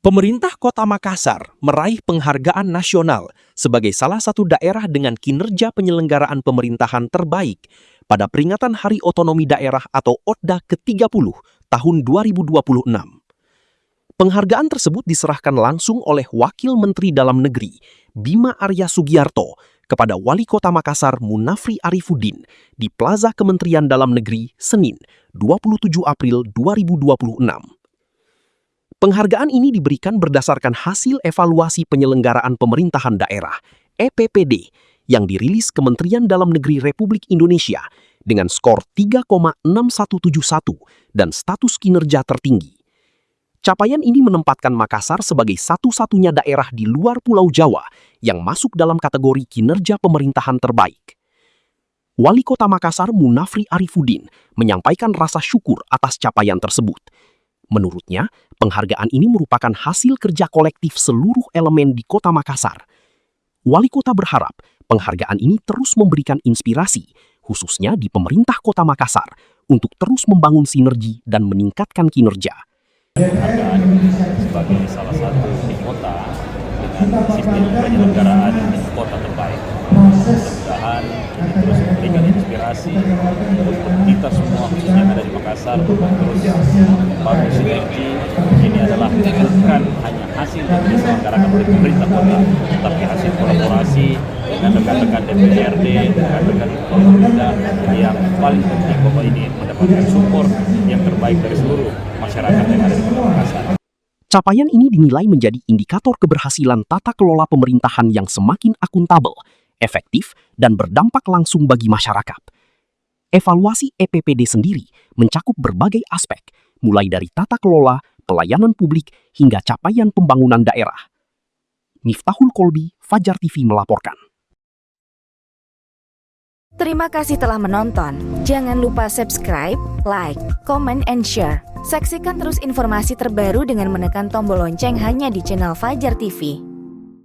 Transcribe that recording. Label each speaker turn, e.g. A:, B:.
A: Pemerintah Kota Makassar meraih penghargaan nasional sebagai salah satu daerah dengan kinerja penyelenggaraan pemerintahan terbaik pada peringatan Hari Otonomi Daerah atau OTDA ke-30 tahun 2026. Penghargaan tersebut diserahkan langsung oleh Wakil Menteri Dalam Negeri Bima Arya Sugiarto kepada Wali Kota Makassar Munafri Arifuddin di Plaza Kementerian Dalam Negeri Senin 27 April 2026. Penghargaan ini diberikan berdasarkan hasil evaluasi penyelenggaraan pemerintahan daerah (EPPD) yang dirilis Kementerian Dalam Negeri Republik Indonesia dengan skor 3,6171 dan status kinerja tertinggi. Capaian ini menempatkan Makassar sebagai satu-satunya daerah di luar Pulau Jawa yang masuk dalam kategori kinerja pemerintahan terbaik. Wali Kota Makassar Munafri Arifuddin menyampaikan rasa syukur atas capaian tersebut. Menurutnya, penghargaan ini merupakan hasil kerja kolektif seluruh elemen di Kota Makassar. Wali Kota berharap penghargaan ini terus memberikan inspirasi, khususnya di pemerintah Kota Makassar, untuk terus membangun sinergi dan meningkatkan kinerja.
B: Penghargaan sebagai salah satu di kota dengan sistem penyelenggaraan kota terbaik. Mudah-mudahan ini terus memberikan inspirasi untuk kita semua khususnya yang ada di Makassar untuk terus membangun sinergi. Ini adalah bukan hanya hasil yang diselenggarakan oleh pemerintah kota, tapi hasil kolaborasi dengan rekan-rekan DPRD, rekan-rekan pemerintah yang paling penting bahwa ini mendapatkan support yang terbaik dari seluruh masyarakat yang ada di Kota Makassar.
A: Capaian ini dinilai menjadi indikator keberhasilan tata kelola pemerintahan yang semakin akuntabel, efektif, dan berdampak langsung bagi masyarakat. Evaluasi EPPD sendiri mencakup berbagai aspek, mulai dari tata kelola, pelayanan publik, hingga capaian pembangunan daerah. Miftahul Kolbi, Fajar TV melaporkan.
C: Terima kasih telah menonton. Jangan lupa subscribe, like, comment, and share. Saksikan terus informasi terbaru dengan menekan tombol lonceng hanya di channel Fajar TV.